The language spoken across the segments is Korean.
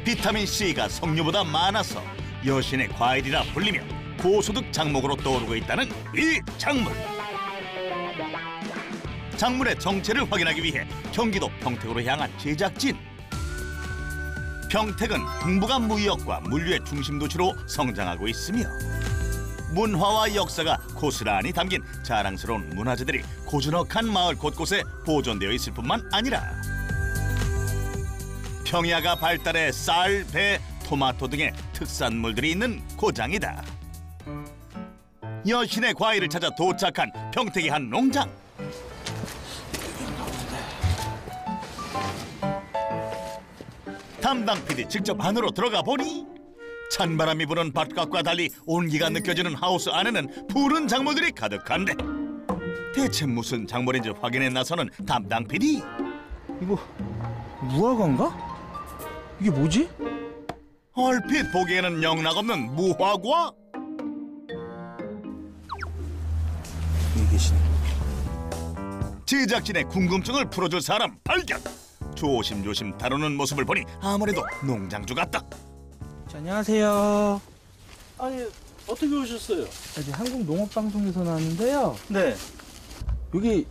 비타민C가 석류보다 많아서 여신의 과일이라 불리며 고소득 작목으로 떠오르고 있다는 이 작물. 작물의 정체를 확인하기 위해 경기도 평택으로 향한 제작진. 평택은 동북아 무역과 물류의 중심 도시로 성장하고 있으며 문화와 역사가 고스란히 담긴 자랑스러운 문화재들이 고즈넉한 마을 곳곳에 보존되어 있을 뿐만 아니라 평야가 발달해 쌀, 배, 토마토 등의 특산물들이 있는 고장이다. 여신의 과일을 찾아 도착한 평택의 한 농장. 담당 PD 직접 안으로 들어가 보니 찬바람이 부는 바깥과 달리 온기가 느껴지는 하우스 안에는 푸른 작물들이 가득한데 대체 무슨 작물인지 확인해 나서는 담당 PD. 이거 무화과인가? 이게 뭐지? 얼핏 보기에는 영락없는 무화과? 여기 계시네. 제작진의 궁금증을 풀어줄 사람 발견. 조심조심 다루는 모습을 보니 아무래도 농장주 같다. 자, 안녕하세요. 아니, 어떻게 오셨어요? 여기 한국농업방송에서 나왔는데요. 네. 여기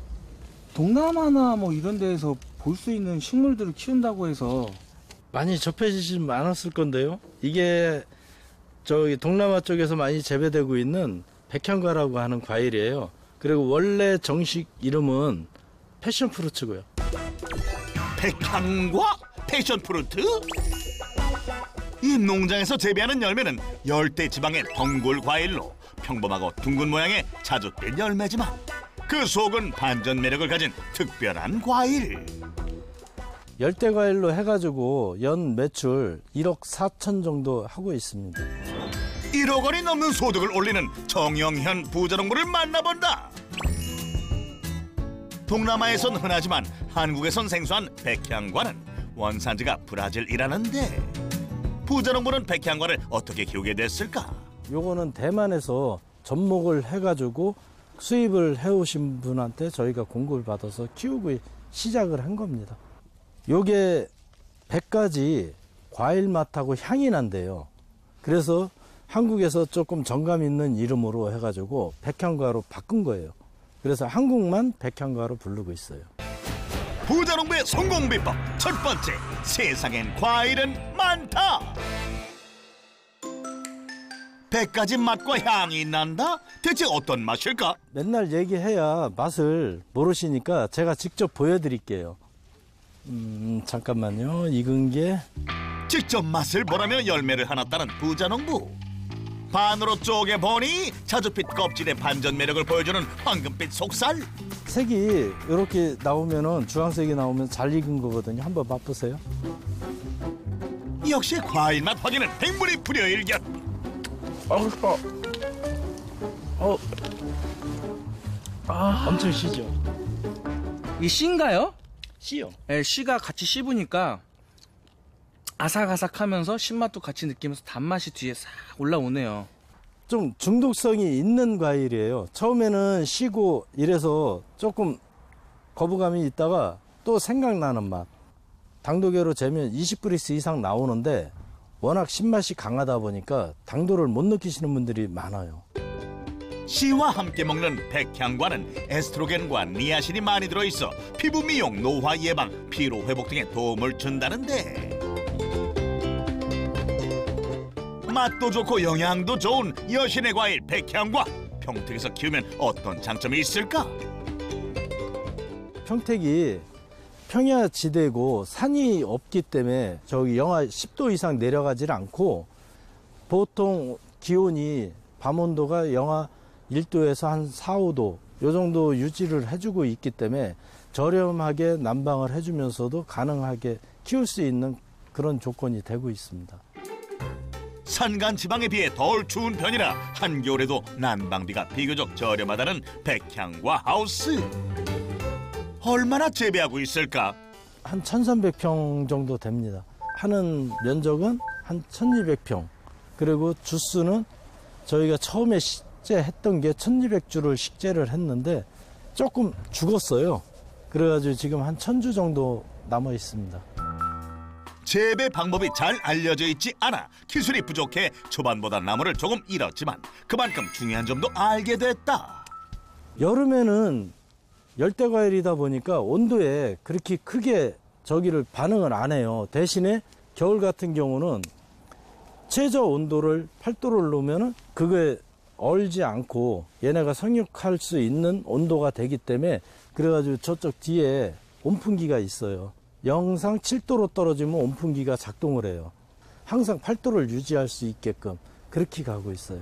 동남아나 뭐 이런 데에서 볼 수 있는 식물들을 키운다고 해서. 많이 접해지진 않았을 건데요. 이게 저기 동남아 쪽에서 많이 재배되고 있는 백향과라고 하는 과일이에요. 그리고 원래 정식 이름은 패션프루츠고요. 백향과 패션프루트? 이 농장에서 재배하는 열매는 열대 지방의 덩굴 과일로 평범하고 둥근 모양의 자주 뗀 열매지만 그 속은 반전 매력을 가진 특별한 과일. 열대 과일로 해가지고 연 매출 1억 4천 정도 하고 있습니다. 1억 원이 넘는 소득을 올리는 정영현 부자농부를 만나본다. 동남아에선 흔하지만 한국에선 생소한 백향과는 원산지가 브라질이라는데 부자농부는 백향과를 어떻게 키우게 됐을까? 요거는 대만에서 접목을 해가지고 수입을 해오신 분한테 저희가 공급을 받아서 키우고 시작을 한 겁니다. 요게 100가지 과일 맛하고 향이 난대요. 그래서 한국에서 조금 정감 있는 이름으로 해가지고 백향과로 바꾼 거예요. 그래서 한국만 백향과로 부르고 있어요. 부자농부의 성공 비법 첫 번째, 세상엔 과일은 많다. 100가지 맛과 향이 난다? 대체 어떤 맛일까? 맨날 얘기해야 맛을 모르시니까 제가 직접 보여드릴게요. 잠깐만요. 익은 게 직접 맛을 보라며 열매를 하나 따는 부자농부. 반으로 쪼개보니 자주빛 껍질의 반전 매력을 보여주는 황금빛 속살. 색이 이렇게 나오면은 주황색이 나오면 잘 익은 거거든요. 한번 맛보세요. 역시 과일 맛 확인은 행분이 불여일견. 맛있다. 엄청 시죠. 이 씨인가요? 씨요. 네, 씨가 같이 씹으니까 아삭아삭하면서 신맛도 같이 느끼면서 단맛이 뒤에 싹 올라오네요. 좀 중독성이 있는 과일이에요. 처음에는 시고 이래서 조금 거부감이 있다가 또 생각나는 맛. 당도계로 재면 20브릭스 이상 나오는데 워낙 신맛이 강하다 보니까 당도를 못 느끼시는 분들이 많아요. 씨와 함께 먹는 백향과는 에스트로겐과 니아신이 많이 들어있어 피부 미용, 노화 예방, 피로 회복 등에 도움을 준다는데 맛도 좋고 영양도 좋은 여신의 과일 백향과 평택에서 키우면 어떤 장점이 있을까? 평택이 평야지대고 산이 없기 때문에 저기 영하 10도 이상 내려가질 않고 보통 기온이 밤 온도가 영하 1도에서 한 4, 5도 요 정도 유지를 해주고 있기 때문에 저렴하게 난방을 해주면서도 가능하게 키울 수 있는 그런 조건이 되고 있습니다. 산간 지방에 비해 덜 추운 편이라 한겨울에도 난방비가 비교적 저렴하다는 백향과 하우스. 얼마나 재배하고 있을까? 한 1,300평 정도 됩니다. 하는 면적은 한 1,200평. 그리고 주수는 저희가 처음에 식재했던 게 1,200주를 식재를 했는데 조금 죽었어요. 그래가지고 지금 한 1,000주 정도 남아 있습니다. 재배 방법이 잘 알려져 있지 않아 기술이 부족해 초반보다 나무를 조금 잃었지만 그만큼 중요한 점도 알게 됐다. 여름에는 열대 과일이다 보니까 온도에 그렇게 크게 저기를 반응을 안 해요. 대신에 겨울 같은 경우는 최저 온도를 8도를 놓으면은 그게 얼지 않고 얘네가 성육할 수 있는 온도가 되기 때문에 그래가지고 저쪽 뒤에 온풍기가 있어요. 영상 7도로 떨어지면 온풍기가 작동을 해요. 항상 8도를 유지할 수 있게끔 그렇게 가고 있어요.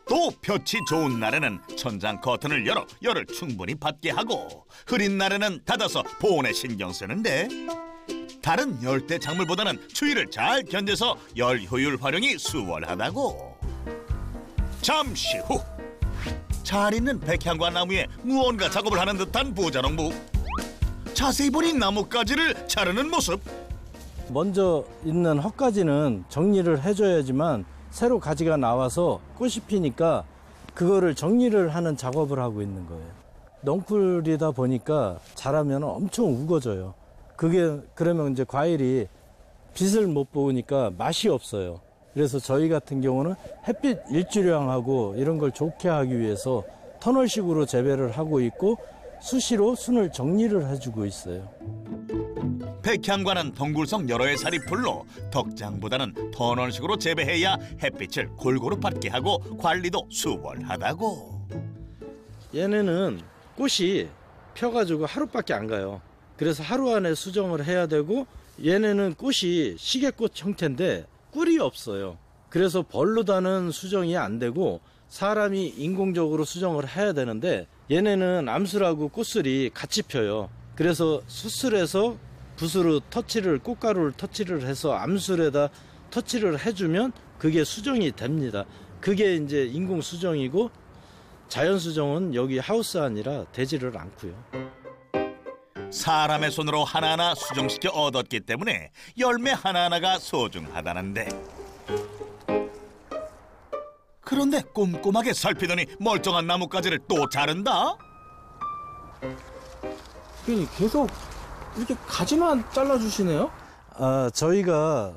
또 볕이 좋은 날에는 천장 커튼을 열어 열을 충분히 받게 하고 흐린 날에는 닫아서 보온에 신경 쓰는데 다른 열대 작물보다는 추위를 잘 견뎌서 열 효율 활용이 수월하다고. 잠시 후 잘 있는 백향과 나무에 무언가 작업을 하는 듯한 부자농부. 자세히 보니 나뭇가지를 자르는 모습. 먼저 있는 헛가지는 정리를 해줘야지만 새로 가지가 나와서 꽃이 피니까 그거를 정리를 하는 작업을 하고 있는 거예요. 넝쿨이다 보니까 자라면 엄청 우거져요. 그게 그러면 이제 과일이 빛을 못 보니까 맛이 없어요. 그래서 저희 같은 경우는 햇빛 일주량하고 이런 걸 좋게 하기 위해서 터널식으로 재배를 하고 있고 수시로 순을 정리를 해주고 있어요. 백향과는 덩굴성 여러 해 살이 풀로 덕장보다는 터널식으로 재배해야 햇빛을 골고루 받게 하고 관리도 수월하다고. 얘네는 꽃이 펴가지고 하루밖에 안 가요. 그래서 하루 안에 수정을 해야 되고 얘네는 꽃이 시계꽃 형태인데 꿀이 없어요. 그래서 벌로 다는 수정이 안 되고 사람이 인공적으로 수정을 해야 되는데 얘네는 암술하고 꽃술이 같이 펴요. 그래서 수술해서 붓으로 터치를 꽃가루를 터치를 해서 암술에다 터치를 해주면 그게 수정이 됩니다. 그게 이제 인공 수정이고 자연 수정은 여기 하우스 아니라 되지를 않고요. 사람의 손으로 하나하나 수정시켜 얻었기 때문에 열매 하나하나가 소중하다는데. 그런데 꼼꼼하게 살피더니 멀쩡한 나뭇가지를 또 자른다? 괜히 계속 이렇게 가지만 잘라주시네요? 저희가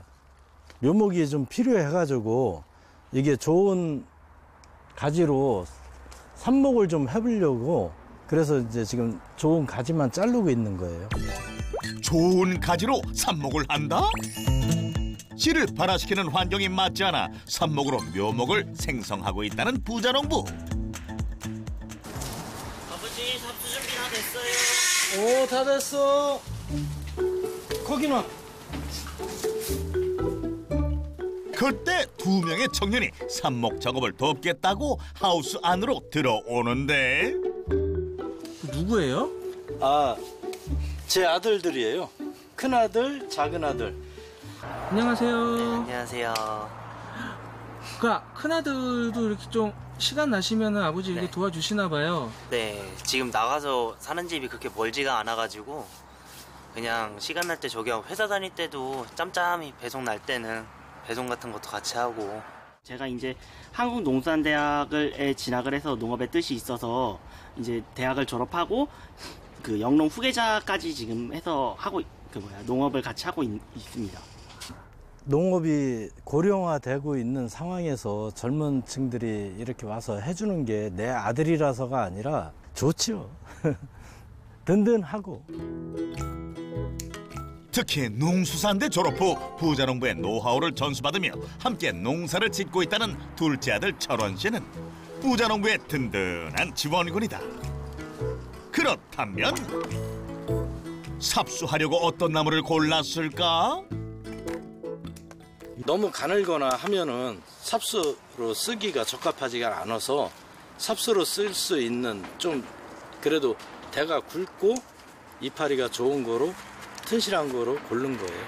묘목이 좀 필요해가지고 이게 좋은 가지로 삽목을 좀 해보려고 그래서 이제 지금 좋은 가지만 자르고 있는 거예요. 좋은 가지로 삽목을 한다? 씨를 발화시키는 환경이 맞지 않아 삽목으로 묘목을 생성하고 있다는 부자농부. 아버지 잡수 준비 다 됐어요. 오, 다 됐어. 거기 놔. 그때 두 명의 청년이 삽목 작업을 돕겠다고 하우스 안으로 들어오는데 누구예요? 제 아들들이에요. 큰 아들, 작은 아들. 안녕하세요. 안녕하세요. 그러니까 큰아들도 이렇게 좀 시간 나시면은 아버지 이렇게 네. 도와주시나 봐요. 네, 지금 나가서 사는 집이 그렇게 멀지가 않아가지고 그냥 시간 날 때 저기 회사 다닐 때도 짬짬이 배송 날 때는 배송 같은 것도 같이 하고. 제가 이제 한국농산대학에 진학을 해서 농업에 뜻이 있어서 이제 대학을 졸업하고 그 영농 후계자까지 지금 해서 하고 농업을 같이 하고 있습니다. 농업이 고령화되고 있는 상황에서 젊은 층들이 이렇게 와서 해주는 게 내 아들이라서가 아니라 좋죠. 든든하고. 특히 농수산대 졸업 후 부자농부의 노하우를 전수받으며 함께 농사를 짓고 있다는 둘째 아들 철원 씨는 부자농부의 든든한 지원군이다. 그렇다면 삽수하려고 어떤 나무를 골랐을까? 너무 가늘거나 하면은 삽수로 쓰기가 적합하지가 않아서 삽수로 쓸 수 있는 좀 그래도 대가 굵고 이파리가 좋은 거로 튼실한 거로 고른 거예요.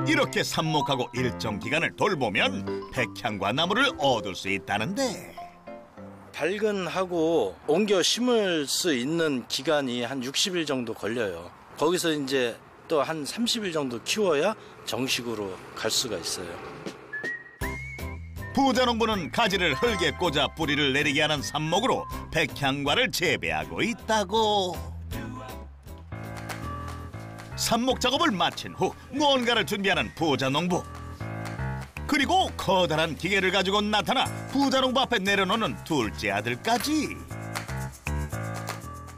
이렇게 삽목하고 일정 기간을 돌보면 백향과 나무를 얻을 수 있다는데 발근하고 옮겨 심을 수 있는 기간이 한 60일 정도 걸려요. 거기서 이제 또 한 30일 정도 키워야 정식으로 갈 수가 있어요. 부자농부는 가지를 흙에 꽂아 뿌리를 내리게 하는 삽목으로 백향과를 재배하고 있다고. 삽목 작업을 마친 후 무언가를 준비하는 부자농부. 그리고 커다란 기계를 가지고 나타나 부자농부 앞에 내려놓는 둘째 아들까지.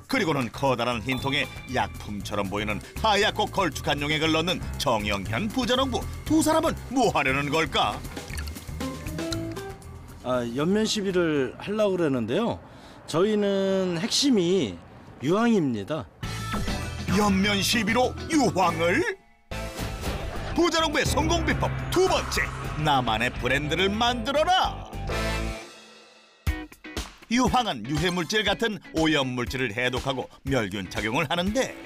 그리고는 커다란 흰통에 약품처럼 보이는 하얗고 걸쭉한 용액을 넣는 정영현 부자농부. 두 사람은 뭐 하려는 걸까? 연면 시비를 하려고 그러는데요. 저희는 핵심이 유황입니다. 연면 시비로 유황을? 부자농부의 성공 비법 두 번째, 나만의 브랜드를 만들어라. 유황은 유해물질 같은 오염물질을 해독하고 멸균 작용을 하는데,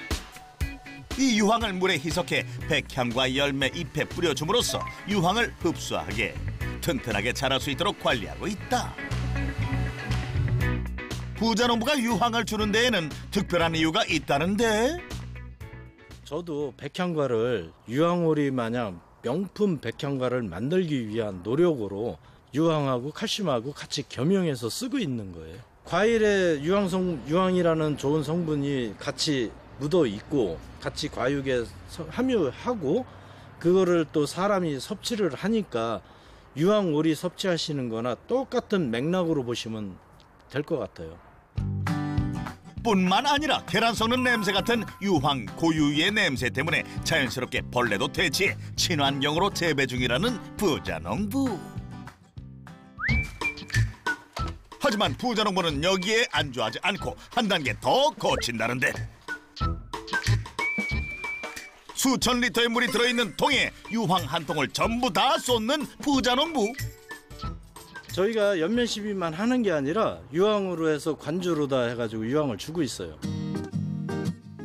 이 유황을 물에 희석해 백향과 열매, 잎에 뿌려줌으로써 유황을 흡수하게 튼튼하게 자랄 수 있도록 관리하고 있다. 부자농부가 유황을 주는 데에는 특별한 이유가 있다는데? 저도 백향과를 유황오리 마냥 명품 백향과를 만들기 위한 노력으로 유황하고 칼슘하고 같이 겸용해서 쓰고 있는 거예요. 과일에 유황이라는 좋은 성분이 같이 묻어 있고 같이 과육에 함유하고 그거를 또 사람이 섭취를 하니까 유황오리 섭취하시는 거나 똑같은 맥락으로 보시면 될 것 같아요. 뿐만 아니라 계란 썩는 냄새 같은 유황 고유의 냄새 때문에 자연스럽게 벌레도 퇴치해 친환경으로 재배 중이라는 부자농부. 하지만 부자농부는 여기에 안주하지 않고 한 단계 더 거친다는데, 수천 리터의 물이 들어있는 통에 유황 한 통을 전부 다 쏟는 부자농부. 저희가 연면 시비만 하는 게 아니라 유황으로 해서 관주로다 해가지고 유황을 주고 있어요.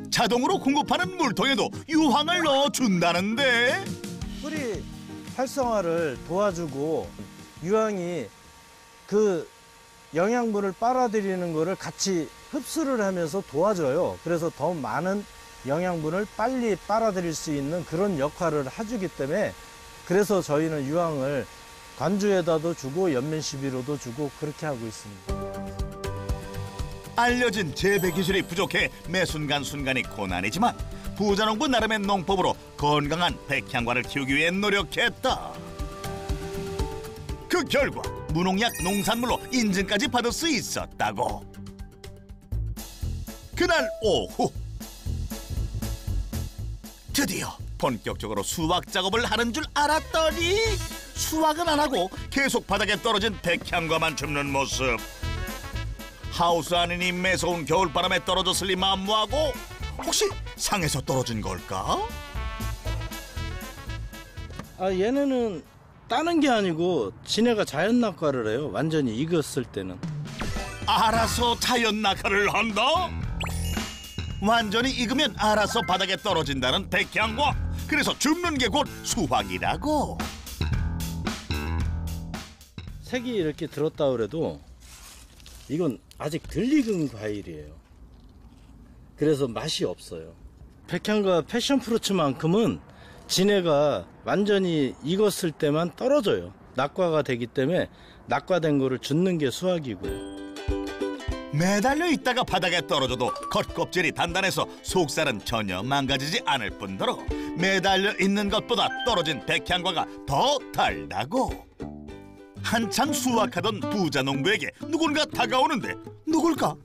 자동으로 공급하는 물통에도 유황을 넣어준다는데, 뿌리 활성화를 도와주고 유황이 그 영양분을 빨아들이는 거를 같이 흡수를 하면서 도와줘요. 그래서 더 많은 영양분을 빨리 빨아들일 수 있는 그런 역할을 해주기 때문에, 그래서 저희는 유황을 관주에다도 주고 연면 시비로도 주고 그렇게 하고 있습니다. 알려진 재배 기술이 부족해 매 순간순간이 고난이지만 부자농부 나름의 농법으로 건강한 백향과를 키우기 위해 노력했다. 그 결과 무농약 농산물로 인증까지 받을 수 있었다고. 그날 오후 드디어 본격적으로 수확 작업을 하는 줄 알았더니 수확은 안 하고 계속 바닥에 떨어진 백향과만 줍는 모습. 하우스 안이니 매서운 겨울바람에 떨어졌을 리 만무하고, 혹시 상에서 떨어진 걸까? 얘네는 따는 게 아니고 지네가 자연 낙과를 해요. 완전히 익었을 때는. 알아서 자연 낙하를 한다? 완전히 익으면 알아서 바닥에 떨어진다는 백향과. 그래서 줍는 게 곧 수확이라고. 색이 이렇게 들었다 그래도 이건 아직 덜 익은 과일이에요. 그래서 맛이 없어요. 백향과 패션프루츠만큼은 지네가 완전히 익었을 때만 떨어져요. 낙과가 되기 때문에 낙과된 거를 줍는 게 수확이고요. 매달려 있다가 바닥에 떨어져도 겉껍질이 단단해서 속살은 전혀 망가지지 않을 뿐더러 매달려 있는 것보다 떨어진 백향과가 더 달다고. 한창 수확하던 부자농부에게 누군가 다가오는데 누굴까?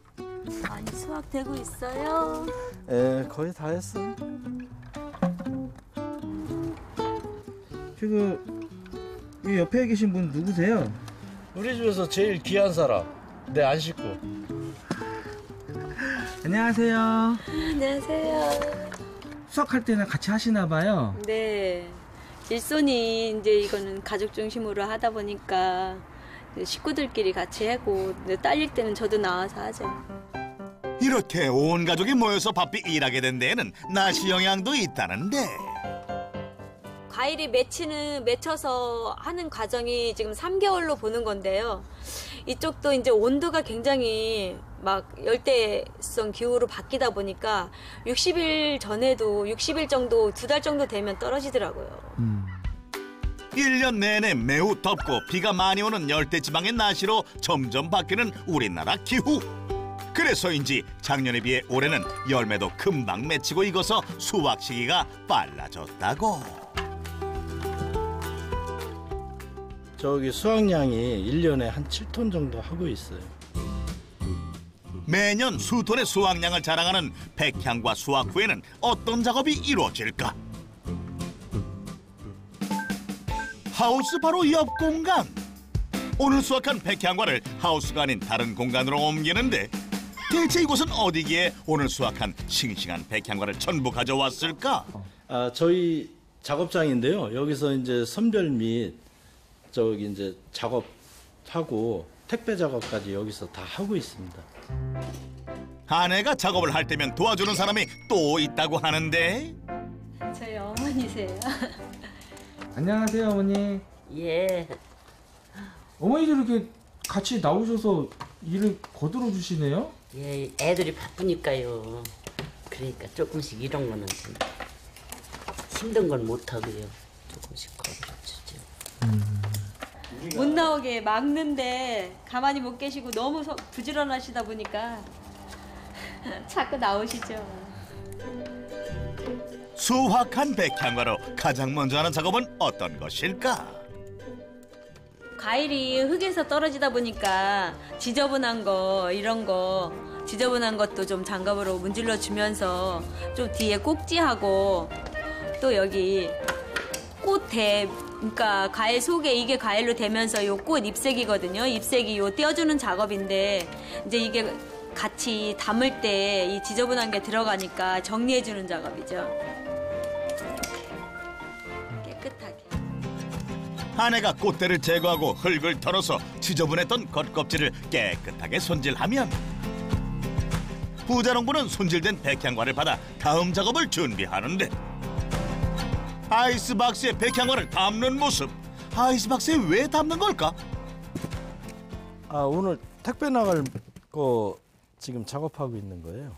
많이 수확되고 있어요. 거의 다 했어요. 지금 이 옆에 계신 분 누구세요? 우리 집에서 제일 귀한 사람, 내 안식구. 안녕하세요. 안녕하세요. 수확할 때는 같이 하시나 봐요. 네. 일손이 이제 이거는 가족 중심으로 하다 보니까 식구들끼리 같이 하고 딸릴 때는 저도 나와서 하죠. 이렇게 온 가족이 모여서 바삐 일하게 된 데에는 날씨 영향도 있다는데, 과일이 맺혀서 하는 과정이 지금 3개월로 보는 건데요. 이쪽도 이제 온도가 굉장히 막 열대성 기후로 바뀌다 보니까 60일 전에도 60일 정도, 2달 정도 되면 떨어지더라고요. 1년 내내 매우 덥고 비가 많이 오는 열대지방의 날씨로 점점 바뀌는 우리나라 기후. 그래서인지 작년에 비해 올해는 열매도 금방 맺히고 익어서 수확 시기가 빨라졌다고. 저기 수확량이 1년에 한 7톤 정도 하고 있어요. 매년 수톤의 수확량을 자랑하는 백향과 수확 후에는 어떤 작업이 이루어질까? 하우스 바로 옆 공간. 오늘 수확한 백향과를 하우스가 아닌 다른 공간으로 옮기는데 대체 이곳은 어디기에 오늘 수확한 싱싱한 백향과를 전부 가져왔을까? 저희 작업장인데요. 여기서 이제 선별 및 저기 이제 작업하고 택배 작업까지 여기서 다 하고 있습니다. 아내가 작업을 할 때면 도와주는 사람이 또 있다고 하는데 저희 어머니세요. 안녕하세요, 어머니. 예, 어머니도 이렇게 같이 나오셔서 일을 거들어 주시네요. 예, 애들이 바쁘니까요. 그러니까 조금씩 이런 거는 좀 힘든 건 못하고요. 조금씩 거들어주죠. 못 나오게 막는데 가만히 못 계시고 너무 부지런하시다 보니까 자꾸 나오시죠. 수확한 백향과로 가장 먼저 하는 작업은 어떤 것일까? 과일이 흙에서 떨어지다 보니까 지저분한 거 이런 거 지저분한 것도 좀 장갑으로 문질러 주면서 좀 뒤에 꼭지하고 또 여기 꽃대 그러니까 과일 속에 이게 과일로 되면서 요 꽃 잎색이거든요. 잎색이 요 떼어주는 작업인데 이제 이게 같이 담을 때 이 지저분한 게 들어가니까 정리해주는 작업이죠. 깨끗하게. 아내가 꽃대를 제거하고 흙을 털어서 지저분했던 겉껍질을 깨끗하게 손질하면 부자농부는 손질된 백향과를 받아 다음 작업을 준비하는데 아이스박스에 백향과를 담는 모습. 아이스박스에 왜 담는 걸까? 오늘 택배 나갈 거 지금 작업하고 있는 거예요.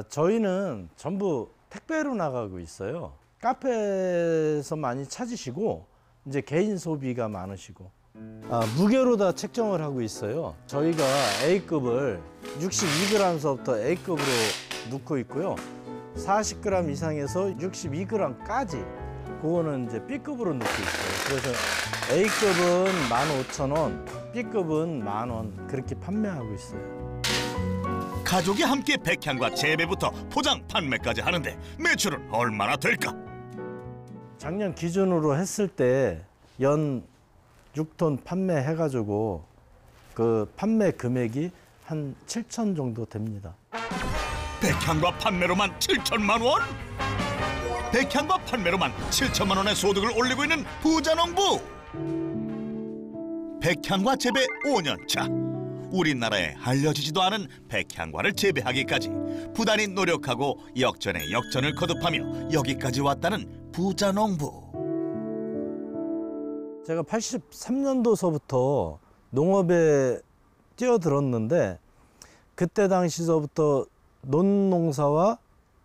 저희는 전부 택배로 나가고 있어요. 카페에서 많이 찾으시고 이제 개인 소비가 많으시고 무게로 다 책정을 하고 있어요. 저희가 A급을 62g서부터 A급으로 놓고 있고요. 40g 이상에서 62g까지 그거는 이제 B급으로 놓고 있어요. 그래서 A급은 15,000원, B급은 10,000원 그렇게 판매하고 있어요. 가족이 함께 백향과 재배부터 포장, 판매까지 하는데 매출은 얼마나 될까? 작년 기준으로 했을 때 연 6톤 판매해가지고 그 판매 금액이 한 7천 정도 됩니다. 백향과 판매로만 7천만 원? 백향과 판매로만 7천만 원의 소득을 올리고 있는 부자농부. 백향과 재배 5년 차. 우리나라에 알려지지도 않은 백향과를 재배하기까지 부단히 노력하고 역전에 역전을 거듭하며 여기까지 왔다는 부자농부. 제가 83년도서부터 농업에 뛰어들었는데 그때 당시서부터 논농사와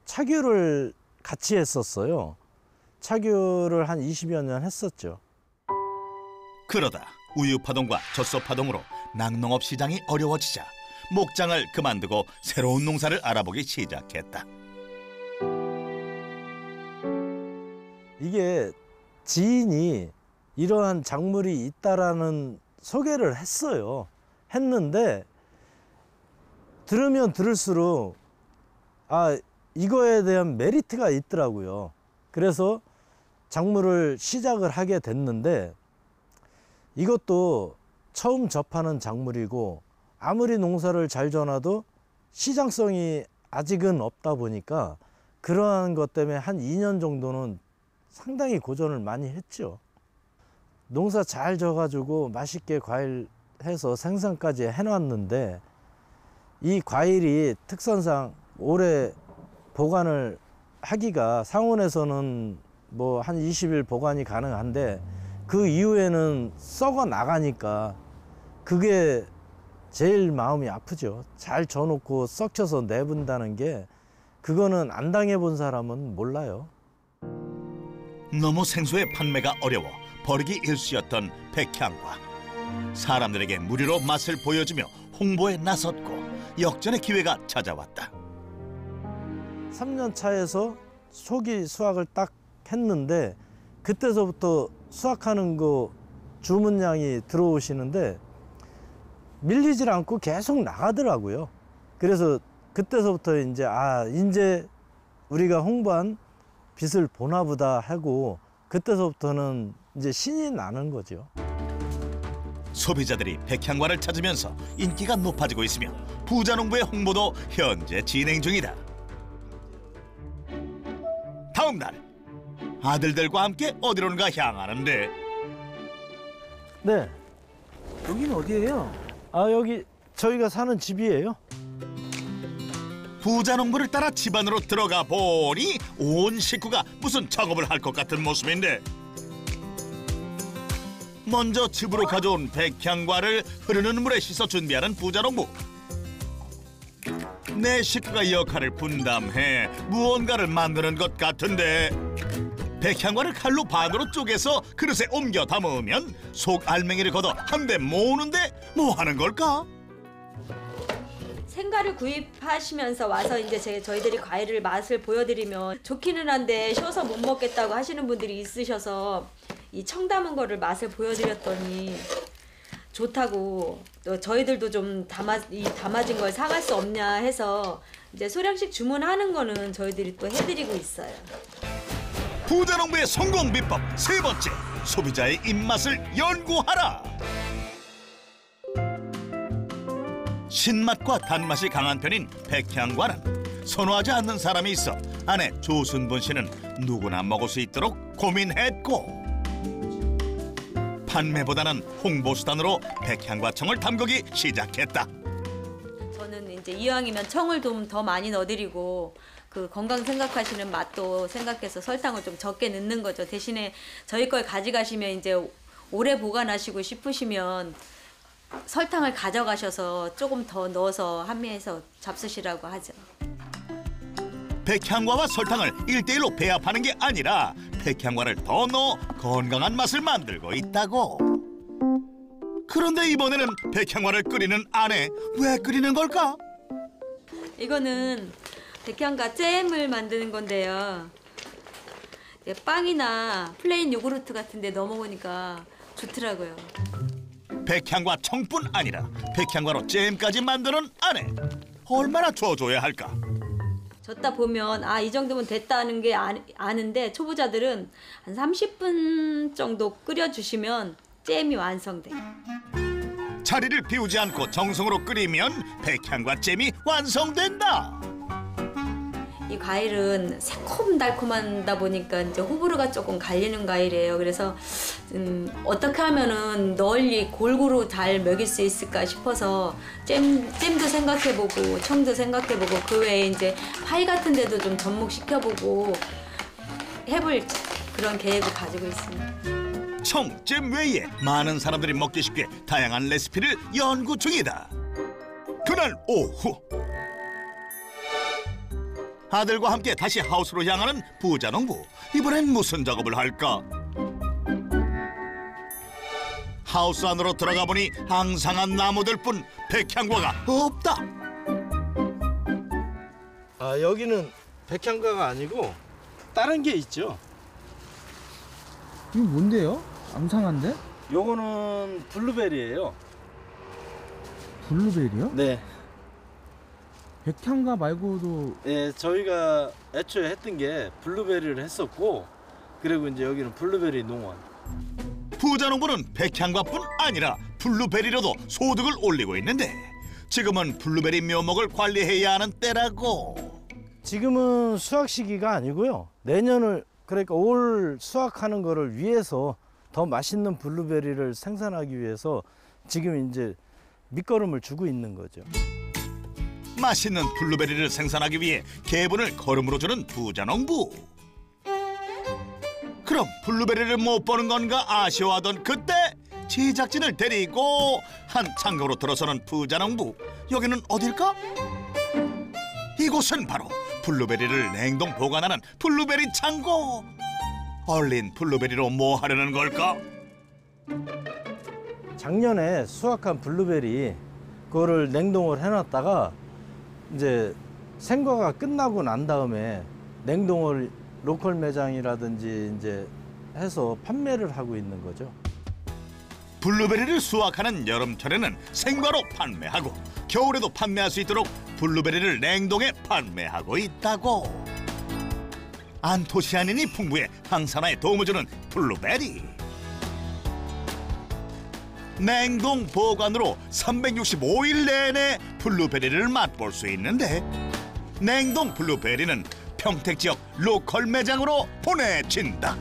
차교를 같이 했었어요. 차교를 한 20여 년 했었죠. 그러다 우유파동과 젖소파동으로 낙농업 시장이 어려워지자 목장을 그만두고 새로운 농사를 알아보기 시작했다. 이게 지인이 이러한 작물이 있다라는 소개를 했는데 들으면 들을수록 이거에 대한 메리트가 있더라고요. 그래서 작물을 시작을 하게 됐는데 이것도 처음 접하는 작물이고 아무리 농사를 잘 져놔도 시장성이 아직은 없다 보니까 그러한 것 때문에 한 2년 정도는 상당히 고전을 많이 했죠. 농사 잘 져가지고 맛있게 과일 해서 생산까지 해놨는데 이 과일이 특성상 오래 보관을 하기가 상온에서는 뭐 한 20일 보관이 가능한데 그 이후에는 썩어 나가니까 그게 제일 마음이 아프죠. 잘 져놓고 썩혀서 내본다는 게 그거는 안 당해본 사람은 몰라요. 너무 생소해 판매가 어려워 버리기 일쑤였던 백향과 사람들에게 무료로 맛을 보여주며 홍보에 나섰고 역전의 기회가 찾아왔다. 3년 차에서 초기 수확을 딱 했는데 그때서부터 수확하는 거 주문량이 들어오시는데 밀리질 않고 계속 나가더라고요. 그래서 그때서부터 이제 우리가 홍보한 빛을 보나 보다 하고 그때서부터는 이제 신이 나는 거죠. 소비자들이 백향과를 찾으면서 인기가 높아지고 있으며 부자농부의 홍보도 현재 진행 중이다. 다음 날 아들들과 함께 어디론가 향하는데 네. 여기는 어디예요? 여기 저희가 사는 집이에요. 부자농부를 따라 집안으로 들어가 보니 온 식구가 무슨 작업을 할 것 같은 모습인데 먼저 집으로 가져온 백향과를 흐르는 물에 씻어 준비하는 부자농부. 내 식구가 역할을 분담해 무언가를 만드는 것 같은데 백향과를 칼로 반으로 쪼개서 그릇에 옮겨 담으면 속 알맹이를 걷어 한 대 모으는데 뭐 하는 걸까? 생과를 구입하시면서 와서 이제 저희들이 과일을 맛을 보여드리면 좋기는 한데 쉬어서 못 먹겠다고 하시는 분들이 있으셔서 이 청 담은 거를 맛을 보여드렸더니 좋다고 또 저희들도 좀 담아진 걸 사갈 수 없냐 해서 이제 소량씩 주문하는 거는 저희들이 또 해드리고 있어요. 부자농부의 성공 비법 세 번째, 소비자의 입맛을 연구하라. 신맛과 단맛이 강한 편인 백향과는 선호하지 않는 사람이 있어 아내 조순분 씨는 누구나 먹을 수 있도록 고민했고 판매보다는 홍보수단으로 백향과 청을 담그기 시작했다. 저는 이제 이왕이면 청을 좀 더 많이 넣어드리고 그 건강 생각하시는 맛도 생각해서 설탕을 좀 적게 넣는 거죠. 대신에 저희 걸 가져가시면 이제 오래 보관하시고 싶으시면 설탕을 가져가셔서 조금 더 넣어서 함유해서 잡수시라고 하죠. 백향과와 설탕을 1대1로 배합하는 게 아니라 백향과를 더 넣어 건강한 맛을 만들고 있다고. 그런데 이번에는 백향과를 끓이는 아내, 왜 끓이는 걸까? 이거는 백향과 잼을 만드는 건데요. 빵이나 플레인 요구르트 같은 데 넣어 먹으니까 좋더라고요. 백향과 청뿐 아니라 백향과로 잼까지 만드는 아내, 얼마나 줘줘야 할까? 젓다 보면 이 정도면 됐다는 게 아는데 초보자들은 한 30분 정도 끓여주시면 잼이 완성돼요. 자리를 비우지 않고 정성으로 끓이면 백향과 잼이 완성된다. 이 과일은 새콤달콤하다 보니까 이제 호불호가 조금 갈리는 과일이에요. 그래서 어떻게 하면은 널리 골고루 잘 먹일 수 있을까 싶어서 잼도 생각해보고 청도 생각해보고 그 외에 이제 파이 같은 데도 좀 접목시켜보고 해볼 그런 계획을 가지고 있습니다. 청, 잼 외에 많은 사람들이 먹기 쉽게 다양한 레시피를 연구 중이다. 그날 오후 아들과 함께 다시 하우스로 향하는 부자농부. 이번엔 무슨 작업을 할까? 하우스 안으로 들어가 보니 앙상한 나무들뿐 백향과가 없다. 여기는 백향과가 아니고 다른 게 있죠. 이거 뭔데요? 앙상한데? 요거는 블루베리예요. 블루베리요? 네. 백향과 말고도 예, 저희가 애초에 했던 게 블루베리를 했었고, 그리고 이제 여기는 블루베리 농원. 부자농부는 백향과뿐 아니라 블루베리로도 소득을 올리고 있는데 지금은 블루베리 묘목을 관리해야 하는 때라고. 지금은 수확 시기가 아니고요. 내년을, 그러니까 올 수확하는 거를 위해서 더 맛있는 블루베리를 생산하기 위해서 지금 이제 밑거름을 주고 있는 거죠. 맛있는 블루베리를 생산하기 위해 개분을 거름으로 주는 부자농부. 그럼 블루베리를 못 보는 건가 아쉬워하던 그때 제작진을 데리고 한 창고로 들어서는 부자농부. 여기는 어딜까? 이곳은 바로 블루베리를 냉동 보관하는 블루베리 창고. 얼린 블루베리로 뭐 하려는 걸까? 작년에 수확한 블루베리 그거를 냉동을 해놨다가 이제 생과가 끝나고 난 다음에 냉동을 로컬 매장이라든지 이제 해서 판매를 하고 있는 거죠. 블루베리를 수확하는 여름철에는 생과로 판매하고 겨울에도 판매할 수 있도록 블루베리를 냉동해 판매하고 있다고. 안토시아닌이 풍부해 항산화에 도움을 주는 블루베리. 냉동 보관으로 365일 내내 블루베리를 맛볼 수 있는데 냉동 블루베리는 평택 지역 로컬 매장으로 보내진다.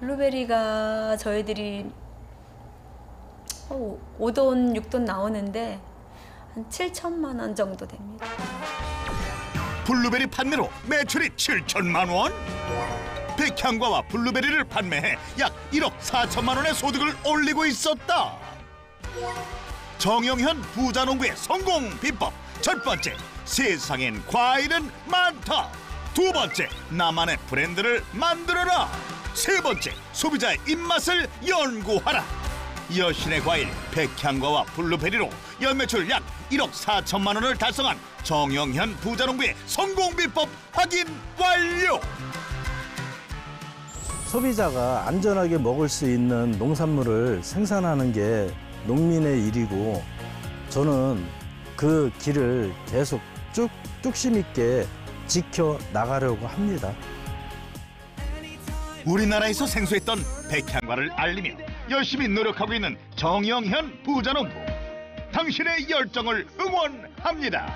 블루베리가 저희들이 5돈, 6돈 나오는데 한 7천만 원 정도 됩니다. 블루베리 판매로 매출이 7천만 원? 백향과와 블루베리를 판매해 약 1억 4천만 원의 소득을 올리고 있었다. 정영현 부자농부의 성공 비법. 첫 번째, 세상엔 과일은 많다. 두 번째, 나만의 브랜드를 만들어라. 세 번째, 소비자의 입맛을 연구하라. 여신의 과일 백향과와 블루베리로 연매출 약 1억 4천만 원을 달성한 정영현 부자농부의 성공 비법 확인 완료. 소비자가 안전하게 먹을 수 있는 농산물을 생산하는 게 농민의 일이고 저는 그 길을 계속 쭉 뚝심 있게 지켜 나가려고 합니다. 우리나라에서 생소했던 백향과를 알리며 열심히 노력하고 있는 정영현 부자농부. 당신의 열정을 응원합니다.